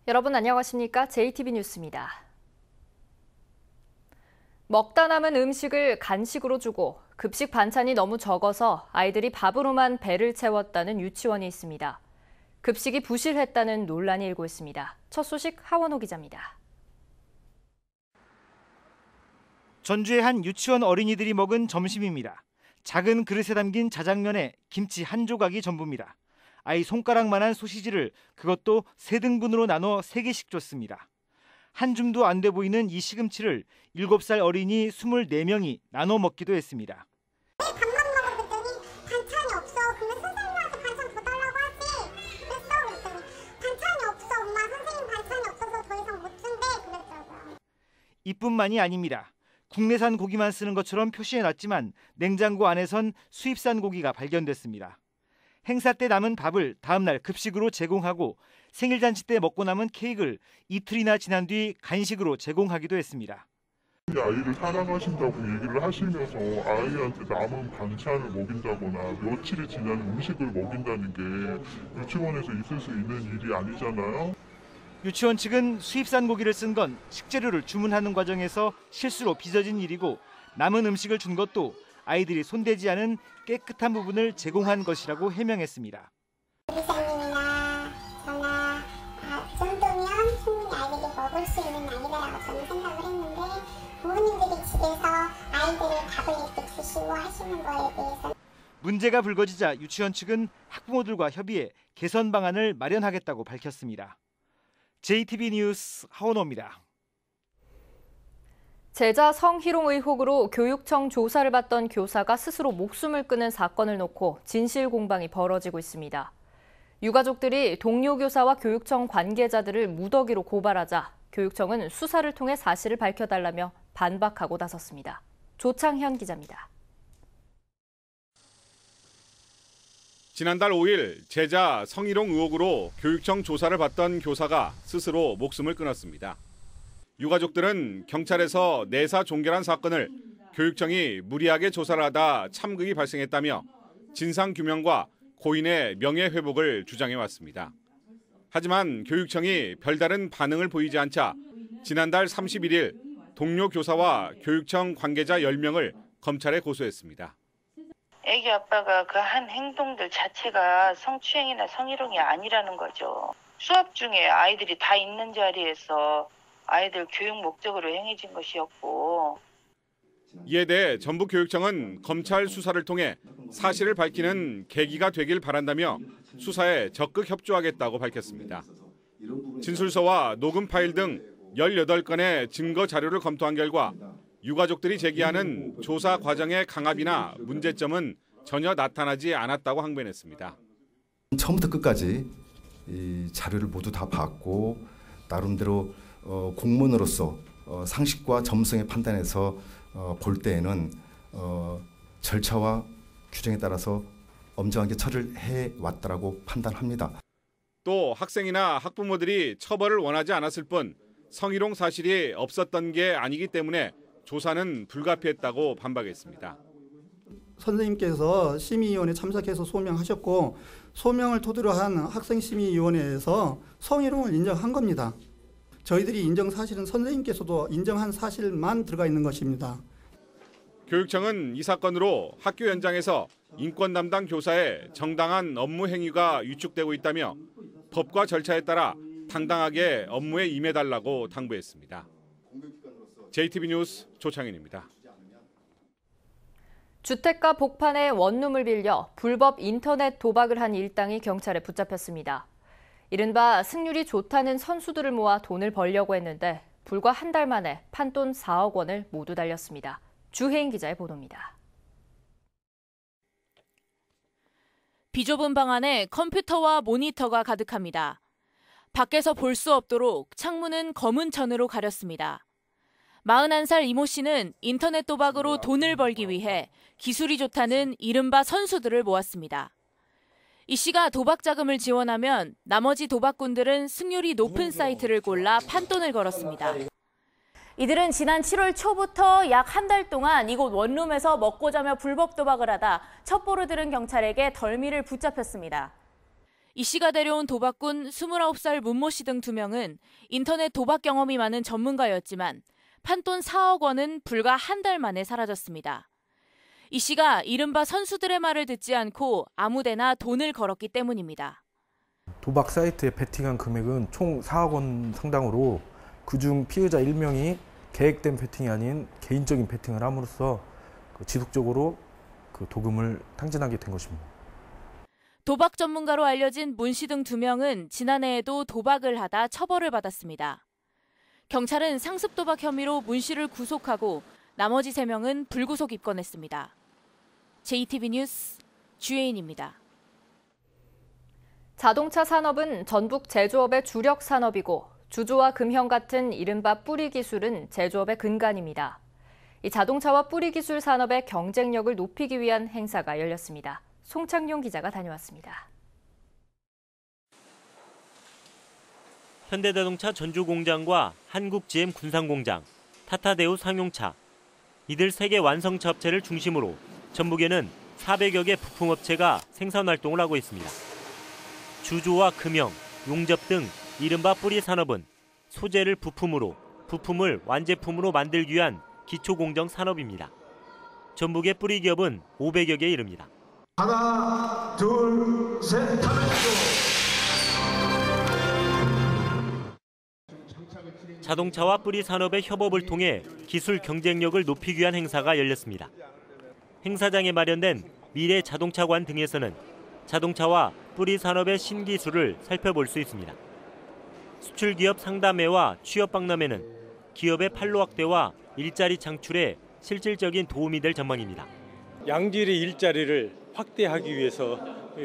여러분 안녕하십니까? JTB 뉴스입니다. 먹다 남은 음식을 간식으로 주고 급식 반찬이 너무 적어서 아이들이 밥으로만 배를 채웠다는 유치원이 있습니다. 급식이 부실했다는 논란이 일고 있습니다. 첫 소식 하원호 기자입니다. 전주의 한 유치원 어린이들이 먹은 점심입니다. 작은 그릇에 담긴 자장면에 김치 한 조각이 전부입니다. 아이 손가락만한 소시지를 그것도 3등분으로 나눠 3개씩 줬습니다. 한 줌도 안 돼 보이는 이 시금치를 7살 어린이 24명이 나눠 먹기도 했습니다. 밥만 먹었더니 반찬이 없어. 그러면 선생님한테 반찬 더 달라고 하지. 그랬더니 반찬이 없어. 엄마 선생님 반찬이 없어서 더 이상 못 준대. 그랬더라고요. 이뿐만이 아닙니다. 국내산 고기만 쓰는 것처럼 표시해놨지만 냉장고 안에선 수입산 고기가 발견됐습니다. 행사 때 남은 밥을 다음 날 급식으로 제공하고 생일잔치 때 먹고 남은 케이크를 이틀이나 지난 뒤 간식으로 제공하기도 했습니다. 아이를 사랑하신다고 얘기를 하시면서 아이한테 남은 반찬을 먹인다거나 며칠이 지난 음식을 먹인다는 게 유치원에서 있을 수 있는 일이 아니잖아요. 유치원 측은 수입산 고기를 쓴 건 식재료를 주문하는 과정에서 실수로 빚어진 일이고 남은 음식을 준 것도 아이들이 손대지 않은 깨끗한 부분을 제공한 것이라고 해명했습니다. 선생님이나 저나 이 정도면 충분히 아이들이 먹을 수 있는 나이다라고 저는 생각을 했는데 부모님들이 집에서 아이들을 밥을 이렇게 주시고 하시는 거에 대해서 문제가 불거지자 유치원 측은 학부모들과 협의해 개선 방안을 마련하겠다고 밝혔습니다. JTB 뉴스 하원호입니다. 제자 성희롱 의혹으로 교육청 조사를 받던 교사가 스스로 목숨을 끊은 사건을 놓고 진실 공방이 벌어지고 있습니다. 유가족들이 동료 교사와 교육청 관계자들을 무더기로 고발하자 교육청은 수사를 통해 사실을 밝혀달라며 반박하고 나섰습니다. 조창현 기자입니다. 지난달 5일 제자 성희롱 의혹으로 교육청 조사를 받던 교사가 스스로 목숨을 끊었습니다. 유가족들은 경찰에서 내사 종결한 사건을 교육청이 무리하게 조사를 하다 참극이 발생했다며 진상규명과 고인의 명예회복을 주장해왔습니다. 하지만 교육청이 별다른 반응을 보이지 않자 지난달 31일 동료 교사와 교육청 관계자 10명을 검찰에 고소했습니다. 애기 아빠가 그 한 행동들 자체가 성추행이나 성희롱이 아니라는 거죠. 수업 중에 아이들이 다 있는 자리에서 아이들 교육 목적으로 행해진 것이었고. 이에 대해 전북교육청은 검찰 수사를 통해 사실을 밝히는 계기가 되길 바란다며 수사에 적극 협조하겠다고 밝혔습니다. 진술서와 녹음 파일 등 18건의 증거 자료를 검토한 결과 유가족들이 제기하는 조사 과정의 강압이나 문제점은 전혀 나타나지 않았다고 항변했습니다. 처음부터 끝까지 이 자료를 모두 다 봤고 나름대로 공무원으로서 상식과 점성의 판단에서 볼 때에는 절차와 규정에 따라서 엄정하게 처리를 해왔다라고 판단합니다. 또 학생이나 학부모들이 처벌을 원하지 않았을 뿐 성희롱 사실이 없었던 게 아니기 때문에 조사는 불가피했다고 반박했습니다. 선생님께서 심의위원회 참석해서 소명하셨고 소명을 토대로 한 학생심의위원회에서 성희롱을 인정한 겁니다. 저희들이 인정 사실은 선생님께서도 인정한 사실만 들어가 있는 것입니다. 교육청은 이 사건으로 학교 현장에서 인권 담당 교사의 정당한 업무 행위가 위축되고 있다며 법과 절차에 따라 당당하게 업무에 임해달라고 당부했습니다. JTB 뉴스 조창현입니다. 주택가 복판에 원룸을 빌려 불법 인터넷 도박을 한 일당이 경찰에 붙잡혔습니다. 이른바 승률이 좋다는 선수들을 모아 돈을 벌려고 했는데 불과 한 달 만에 판돈 4억 원을 모두 달렸습니다. 주혜인 기자의 보도입니다. 비좁은 방 안에 컴퓨터와 모니터가 가득합니다. 밖에서 볼 수 없도록 창문은 검은 천으로 가렸습니다. 41살 이모 씨는 인터넷 도박으로 돈을 벌기 위해 기술이 좋다는 이른바 선수들을 모았습니다. 이 씨가 도박 자금을 지원하면 나머지 도박꾼들은 승률이 높은 사이트를 골라 판돈을 걸었습니다. 이들은 지난 7월 초부터 약 한 달 동안 이곳 원룸에서 먹고 자며 불법 도박을 하다 첩보를 들은 경찰에게 덜미를 붙잡혔습니다. 이 씨가 데려온 도박꾼 29살 문모 씨 등 2명은 인터넷 도박 경험이 많은 전문가였지만 판돈 4억 원은 불과 한 달 만에 사라졌습니다. 이 씨가 이른바 선수들의 말을 듣지 않고 아무데나 돈을 걸었기 때문입니다. 도박 사이트에 베팅한 금액은 총 4억 원 상당으로 그중 피해자 1명이 계획된 베팅이 아닌 개인적인 베팅을 함으로써 지속적으로 도금을 탕진하게 된 것입니다. 도박 전문가로 알려진 문 씨 등 2명은 지난해에도 도박을 하다 처벌을 받았습니다. 경찰은 상습 도박 혐의로 문 씨를 구속하고 나머지 3명은 불구속 입건했습니다. JTB 뉴스 주혜인입니다. 자동차 산업은 전북 제조업의 주력 산업이고 주조와 금형 같은 이른바 뿌리 기술은 제조업의 근간입니다. 이 자동차와 뿌리 기술 산업의 경쟁력을 높이기 위한 행사가 열렸습니다. 송창용 기자가 다녀왔습니다. 현대자동차 전주공장과 한국GM 군산공장, 타타데우 상용차, 이들 3개 완성차 업체를 중심으로 전북에는 400여 개 부품업체가 생산활동을 하고 있습니다. 주조와 금형, 용접 등 이른바 뿌리 산업은 소재를 부품으로, 부품을 완제품으로 만들기 위한 기초공정 산업입니다. 전북의 뿌리 기업은 500여 개에 이릅니다. 하나, 둘, 셋, 자동차와 뿌리 산업의 협업을 통해 기술 경쟁력을 높이기 위한 행사가 열렸습니다. 행사장에 마련된 미래 자동차관 등에서는 자동차와 뿌리 산업의 신기술을 살펴볼 수 있습니다. 수출기업 상담회와 취업박람회는 기업의 판로 확대와 일자리 창출에 실질적인 도움이 될 전망입니다. 양질의 일자리를 확대하기 위해서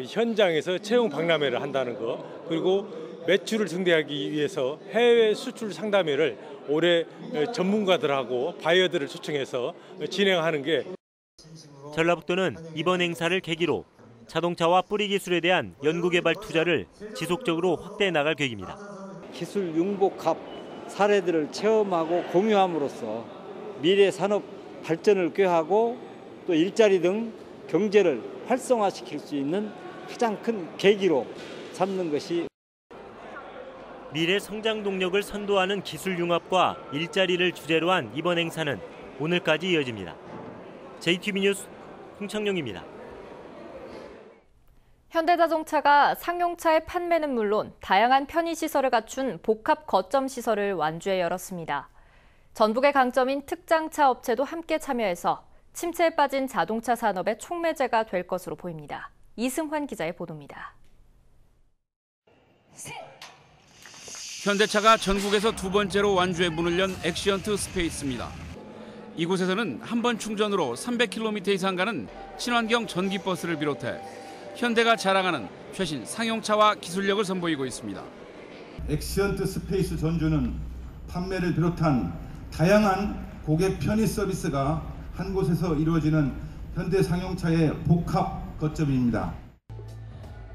현장에서 채용 박람회를 한다는 것, 그리고 매출을 증대하기 위해서 해외 수출 상담회를 올해 전문가들하고 바이어들을 초청해서 진행하는 게 전라북도는 이번 행사를 계기로 자동차와 뿌리 기술에 대한 연구개발 투자를 지속적으로 확대해 나갈 계획입니다. 기술 융복합 사례들을 체험하고 공유함으로써 미래 산업 발전을 꾀하고 또 일자리 등 경제를 활성화시킬 수 있는 가장 큰 계기로 삼는 것이 미래 성장 동력을 선도하는 기술 융합과 일자리를 주제로 한 이번 행사는 오늘까지 이어집니다. JTB 뉴스 송창용입니다. 현대자동차가 상용차의 판매는 물론 다양한 편의시설을 갖춘 복합 거점 시설을 완주에 열었습니다. 전북의 강점인 특장차 업체도 함께 참여해서 침체에 빠진 자동차 산업의 촉매제가 될 것으로 보입니다. 이승환 기자의 보도입니다. 현대차가 전국에서 2번째로 완주에 문을 연 엑시언트 스페이스입니다. 이곳에서는 한 번 충전으로 300km 이상 가는 친환경 전기버스를 비롯해 현대가 자랑하는 최신 상용차와 기술력을 선보이고 있습니다. 엑시언트 스페이스 전주는 판매를 비롯한 다양한 고객 편의 서비스가 한 곳에서 이루어지는 현대 상용차의 복합 거점입니다.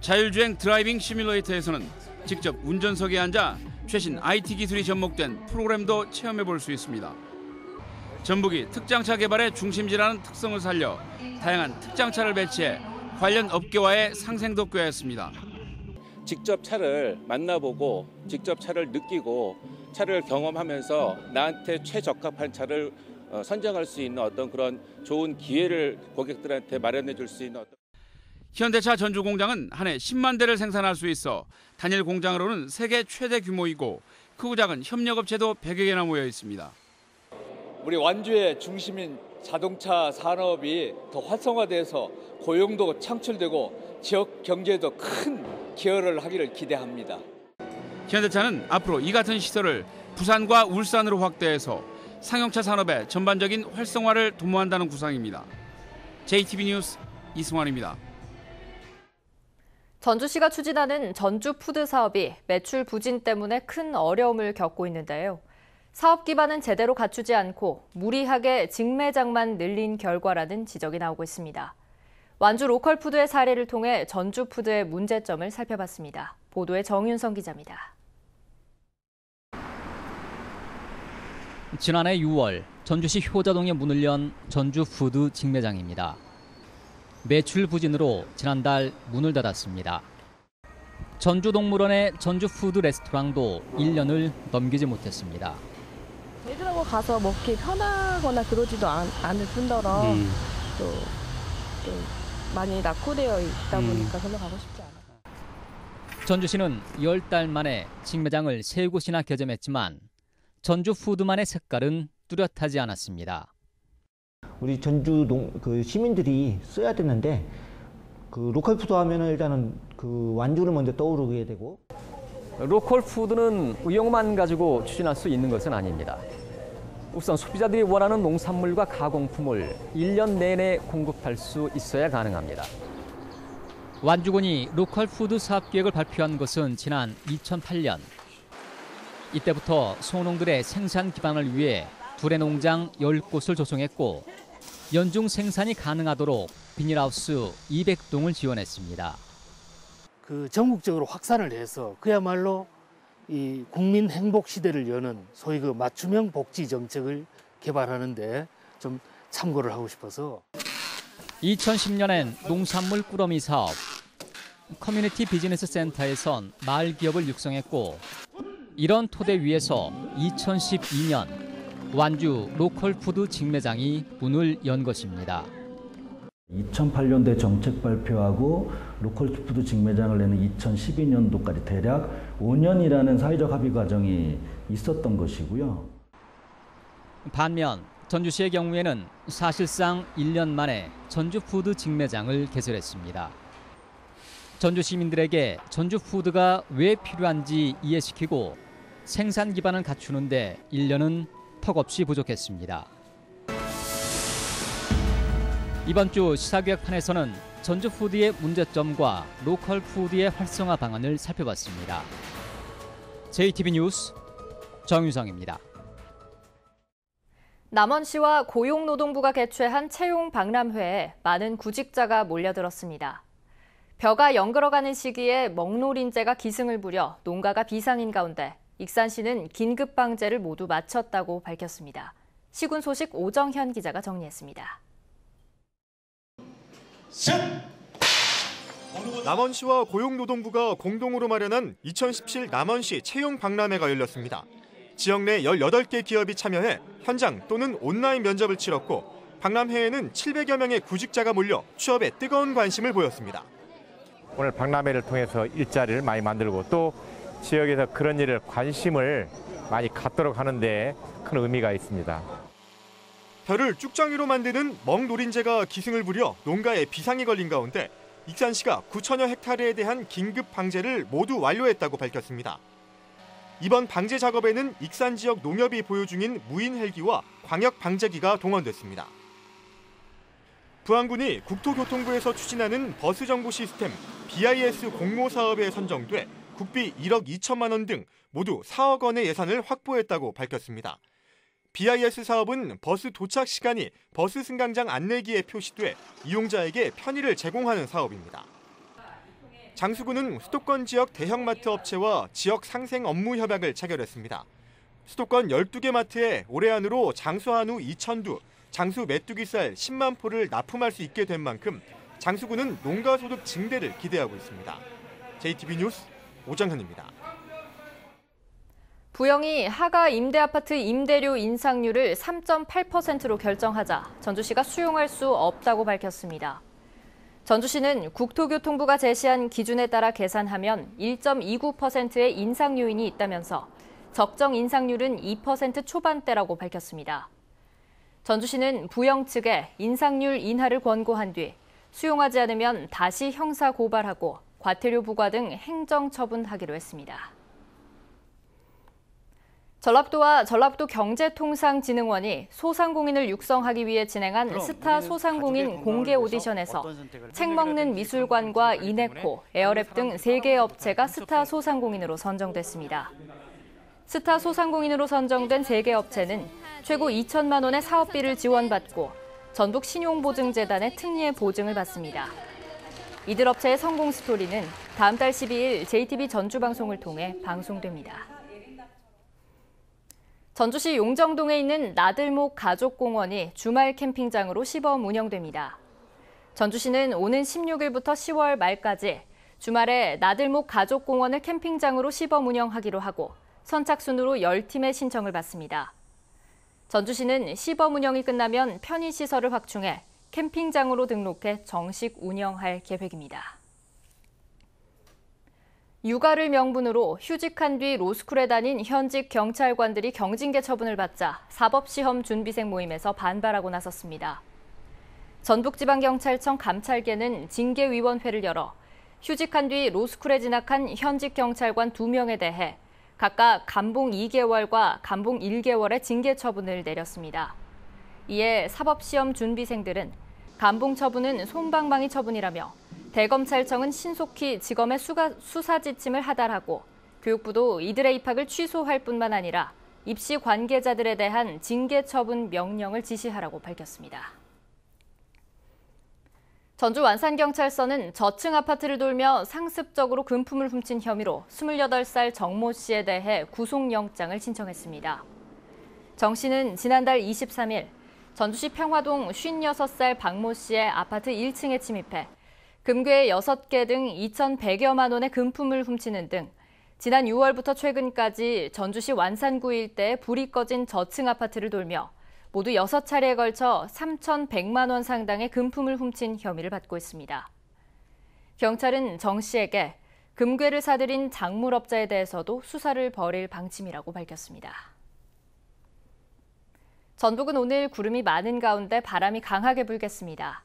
자율주행 드라이빙 시뮬레이터에서는 직접 운전석에 앉아 최신 IT 기술이 접목된 프로그램도 체험해 볼 수 있습니다. 전북이 특장차 개발의 중심지라는 특성을 살려 다양한 특장차를 배치해 관련 업계와의 상생도 꾀했습니다. 직접 차를 만나보고 직접 차를 느끼고 차를 경험하면서 나한테 최적합한 차를 선정할 수 있는 어떤 그런 좋은 기회를 고객들한테 마련해 줄 수 있는 현대차 전주 공장은 한 해 10만 대를 생산할 수 있어 단일 공장으로는 세계 최대 규모이고 크고 작은 협력업체도 100여 개나 모여 있습니다. 우리 완주의 중심인 자동차 산업이 더 활성화돼서 고용도 창출되고 지역 경제에도 큰 기여를 하기를 기대합니다. 현대차는 앞으로 이 같은 시설을 부산과 울산으로 확대해서 상용차 산업의 전반적인 활성화를 도모한다는 구상입니다. JTB 뉴스 이승환입니다. 전주시가 추진하는 전주푸드 사업이 매출 부진 때문에 큰 어려움을 겪고 있는데요. 사업 기반은 제대로 갖추지 않고 무리하게 직매장만 늘린 결과라는 지적이 나오고 있습니다. 완주 로컬푸드의 사례를 통해 전주푸드의 문제점을 살펴봤습니다. 보도에 정윤성 기자입니다. 지난해 6월 전주시 효자동에 문을 연 전주푸드 직매장입니다. 매출 부진으로 지난달 문을 닫았습니다. 전주동물원의 전주푸드 레스토랑도 1년을 넘기지 못했습니다. 애들하고 가서 먹기 편하거나 그러지도 않을 뿐더러 또 많이 낙후되어 있다 보니까 별로 가고 싶지 않아요. 전주시는 10달 만에 직매장을 3곳이나 개점했지만 전주푸드만의 색깔은 뚜렷하지 않았습니다. 우리 전주 시민들이 써야 되는데 로컬 푸드 하면은 일단은 완주를 먼저 떠오르게 되고. 로컬 푸드는 의욕만 가지고 추진할 수 있는 것은 아닙니다. 우선 소비자들이 원하는 농산물과 가공품을 1년 내내 공급할 수 있어야 가능합니다. 완주군이 로컬 푸드 사업 계획을 발표한 것은 지난 2008년. 이때부터 소농들의 생산 기반을 위해 두레 농장 10곳을 조성했고 연중 생산이 가능하도록 비닐하우스 200동을 지원했습니다. 전국적으로 확산을 해서 그야말로 이 국민 행복 시대를 여는 소위 맞춤형 복지 정책을 개발하는데 좀 참고를 하고 싶어서. 2010년엔 농산물 꾸러미 사업, 커뮤니티 비즈니스 센터에선 마을 기업을 육성했고 이런 토대 위에서 2012년 완주 로컬 푸드 직매장이 문을 연 것입니다. 2008년도에 정책 발표하고 로컬 푸드 직매장을 내는 2012년도까지 대략 5년이라는 사회적 합의 과정이 있었던 것이고요. 반면 전주시의 경우에는 사실상 1년 만에 전주푸드 직매장을 개설했습니다. 전주 시민들에게 전주푸드가 왜 필요한지 이해시키고 생산 기반을 갖추는데 1년은 턱없이 부족했습니다. 이번 주 시사교역판에서는 전주푸드의 문제점과 로컬 푸드의 활성화 방안을 살펴봤습니다. JTB 뉴스 정유성입니다. 남원시와 고용노동부가 개최한 채용 박람회에 많은 구직자가 몰려들었습니다. 벼가 연글어가는 시기에 먹노린재가 기승을 부려 농가가 비상인 가운데 익산시는 긴급 방제를 모두 마쳤다고 밝혔습니다. 시군 소식 오정현 기자가 정리했습니다. 남원시와 고용노동부가 공동으로 마련한 2017 남원시 채용 박람회가 열렸습니다. 지역 내 18개 기업이 참여해 현장 또는 온라인 면접을 치렀고 박람회에는 700여 명의 구직자가 몰려 취업에 뜨거운 관심을 보였습니다. 오늘 박람회를 통해서 일자리를 많이 만들고 또 지역에서 그런 일을 관심을 많이 갖도록 하는 데 큰 의미가 있습니다. 벼를 쭉정이로 만드는 먹노린재가 기승을 부려 농가에 비상이 걸린 가운데 익산시가 9천여 헥타르에 대한 긴급 방제를 모두 완료했다고 밝혔습니다. 이번 방제 작업에는 익산 지역 농협이 보유 중인 무인 헬기와 광역 방제기가 동원됐습니다. 부안군이 국토교통부에서 추진하는 버스 정보 시스템 BIS 공모 사업에 선정돼 국비 1억 2천만 원 등 모두 4억 원의 예산을 확보했다고 밝혔습니다. BIS 사업은 버스 도착 시간이 버스 승강장 안내기에 표시돼 이용자에게 편의를 제공하는 사업입니다. 장수군은 수도권 지역 대형마트 업체와 지역 상생 업무 협약을 체결했습니다. 수도권 12개 마트에 올해 안으로 장수 한우 2,000두, 장수 메뚜기살 10만 포를 납품할 수 있게 된 만큼 장수군은 농가소득 증대를 기대하고 있습니다. JTB 뉴스 오정현입니다. 부영이 하가 임대아파트 임대료 인상률을 3.8%로 결정하자 전주시가 수용할 수 없다고 밝혔습니다. 전주시는 국토교통부가 제시한 기준에 따라 계산하면 1.29%의 인상 요인이 있다면서 적정 인상률은 2% 초반대라고 밝혔습니다. 전주시는 부영 측에 인상률 인하를 권고한 뒤 수용하지 않으면 다시 형사 고발하고 과태료 부과 등 행정 처분하기로 했습니다. 전라도와 전라도 경제통상진흥원이 소상공인을 육성하기 위해 진행한 스타 소상공인 공개 오디션에서 책 먹는 미술관과 이네코, 에어랩 등 3개 업체가 스타 소상공인으로 선정됐습니다. 스타 소상공인으로 선정된 3개 업체는 최고 2천만 원의 사업비를 지원받고 전북 신용보증재단의 특례 보증을 받습니다. 이들 업체의 성공 스토리는 다음 달 12일 JTB 전주방송을 통해 방송됩니다. 전주시 용정동에 있는 나들목 가족공원이 주말 캠핑장으로 시범 운영됩니다. 전주시는 오는 16일부터 10월 말까지 주말에 나들목 가족공원을 캠핑장으로 시범 운영하기로 하고 선착순으로 10팀의 신청을 받습니다. 전주시는 시범 운영이 끝나면 편의시설을 확충해 캠핑장으로 등록해 정식 운영할 계획입니다. 육아를 명분으로 휴직한 뒤 로스쿨에 다닌 현직 경찰관들이 경징계 처분을 받자 사법시험 준비생 모임에서 반발하고 나섰습니다. 전북지방경찰청 감찰계는 징계위원회를 열어 휴직한 뒤 로스쿨에 진학한 현직 경찰관 2명에 대해 각각 감봉 2개월과 감봉 1개월의 징계 처분을 내렸습니다. 이에 사법시험 준비생들은 감봉 처분은 솜방망이 처분이라며 대검찰청은 신속히 지검의 수사 지침을 하달하고 교육부도 이들의 입학을 취소할 뿐만 아니라 입시 관계자들에 대한 징계 처분 명령을 지시하라고 밝혔습니다. 전주 완산경찰서는 저층 아파트를 돌며 상습적으로 금품을 훔친 혐의로 28살 정모 씨에 대해 구속영장을 신청했습니다. 정 씨는 지난달 23일 전주시 평화동 56살 박모 씨의 아파트 1층에 침입해 금괴 6개 등 2,100여만 원의 금품을 훔치는 등 지난 6월부터 최근까지 전주시 완산구 일대에 불이 꺼진 저층 아파트를 돌며 모두 6차례에 걸쳐 3,100만 원 상당의 금품을 훔친 혐의를 받고 있습니다. 경찰은 정 씨에게 금괴를 사들인 작물업자에 대해서도 수사를 벌일 방침이라고 밝혔습니다. 전북은 오늘 구름이 많은 가운데 바람이 강하게 불겠습니다.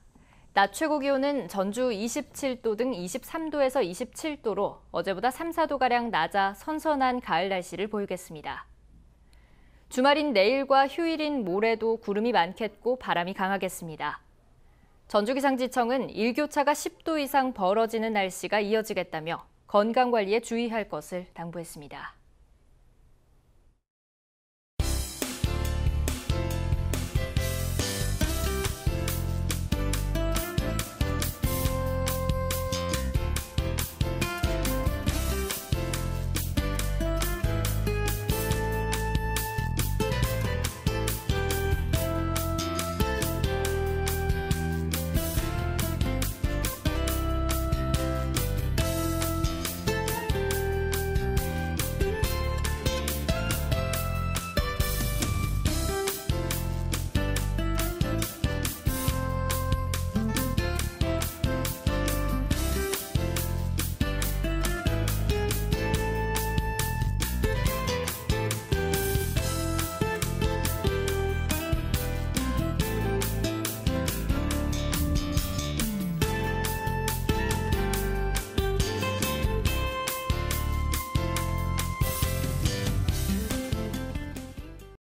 낮 최고 기온은 전주 27도 등 23도에서 27도로 어제보다 3, 4도가량 낮아 선선한 가을 날씨를 보이겠습니다. 주말인 내일과 휴일인 모레도 구름이 많겠고 바람이 강하겠습니다. 전주기상지청은 일교차가 10도 이상 벌어지는 날씨가 이어지겠다며 건강관리에 주의할 것을 당부했습니다.